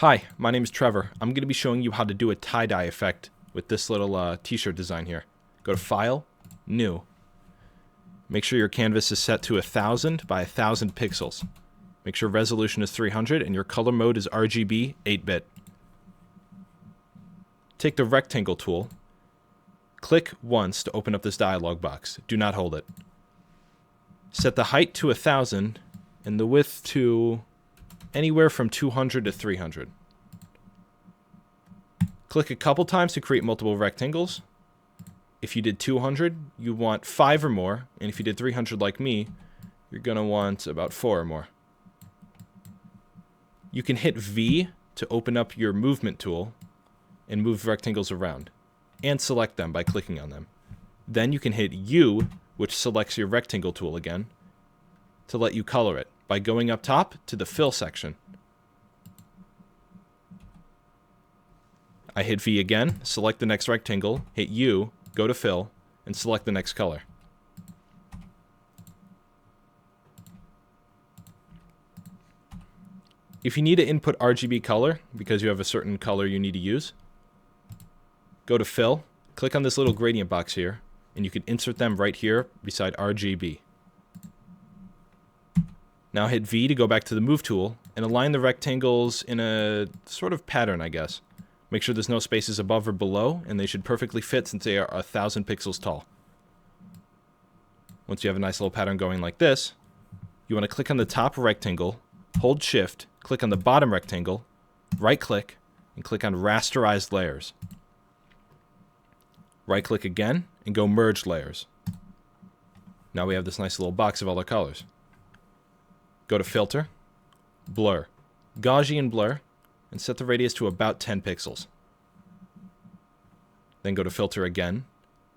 Hi, my name is Trevor. I'm going to be showing you how to do a tie-dye effect with this little t-shirt design here. Go to File, New. Make sure your canvas is set to 1000 by 1000 pixels. Make sure resolution is 300 and your color mode is RGB 8-bit. Take the rectangle tool. Click once to open up this dialog box. Do not hold it. Set the height to 1000 and the width to anywhere from 200 to 300. Click a couple times to create multiple rectangles. If you did 200, you want 5 or more, and if you did 300 like me, you're going to want about 4 or more. You can hit V to open up your movement tool and move rectangles around, and select them by clicking on them. Then you can hit U, which selects your rectangle tool again, to let you color it by going up top to the fill section. I hit V again, select the next rectangle, hit U, go to fill, and select the next color. If you need to input RGB color, because you have a certain color you need to use, go to fill, click on this little gradient box here, and you can insert them right here beside RGB. Now hit V to go back to the Move tool and align the rectangles in a sort of pattern, I guess. Make sure there's no spaces above or below, and they should perfectly fit since they are 1000 pixels tall. Once you have a nice little pattern going like this, you want to click on the top rectangle, hold Shift, click on the bottom rectangle, right-click, and click on Rasterized Layers. Right-click again, and go Merge Layers. Now we have this nice little box of all our colors. Go to Filter, Blur, Gaussian Blur, and set the radius to about 10 pixels. Then go to Filter again,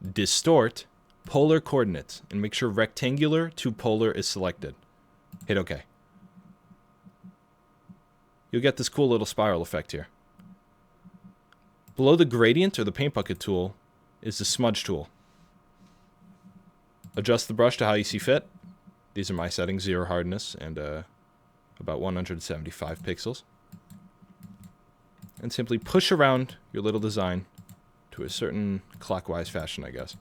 Distort, Polar Coordinates, and make sure Rectangular to Polar is selected. Hit OK. You'll get this cool little spiral effect here. Below the gradient or the paint bucket tool is the Smudge Tool. Adjust the brush to how you see fit. These are my settings, 0 hardness and about 175 pixels. And simply push around your little design to a certain clockwise fashion, I guess.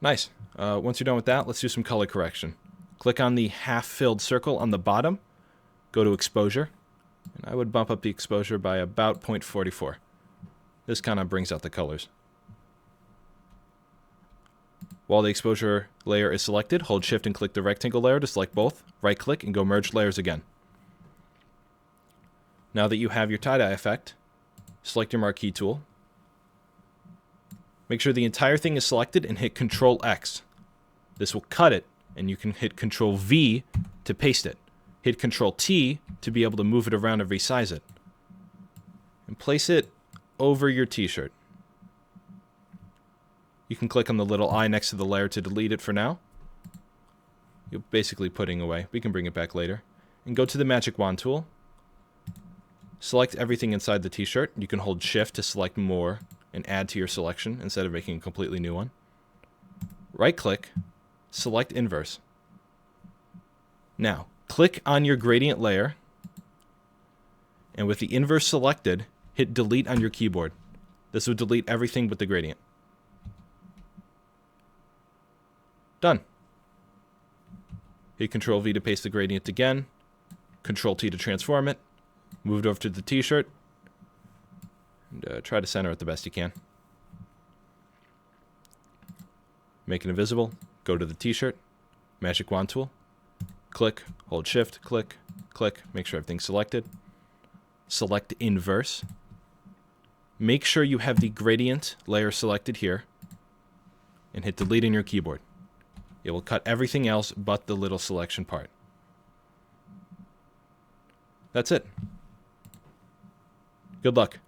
Nice. Once you're done with that, let's do some color correction. Click on the half-filled circle on the bottom, go to Exposure, and I would bump up the exposure by about 0.44. This kind of brings out the colors. While the exposure layer is selected, hold Shift and click the rectangle layer to select both. Right-click and go Merge Layers again. Now that you have your tie-dye effect, select your Marquee tool. Make sure the entire thing is selected and hit Ctrl-X. This will cut it, and you can hit Ctrl-V to paste it. Hit Ctrl-T to be able to move it around and resize it. And place it over your t-shirt. You can click on the little eye next to the layer to delete it for now. You're basically putting away. We can bring it back later. And go to the Magic Wand tool. Select everything inside the t-shirt. You can hold Shift to select more and add to your selection instead of making a completely new one. Right-click, select Inverse. Now, click on your gradient layer, and with the inverse selected, hit Delete on your keyboard. This will delete everything but the gradient. Done. Hit Ctrl-V to paste the gradient again, Ctrl-T to transform it, move it over to the t-shirt, and try to center it the best you can. Make it invisible, go to the t-shirt, Magic Wand tool, click, hold Shift, click, click, make sure everything's selected. Select Inverse. Make sure you have the gradient layer selected here, and hit Delete on your keyboard. It will cut everything else but the little selection part. That's it. Good luck.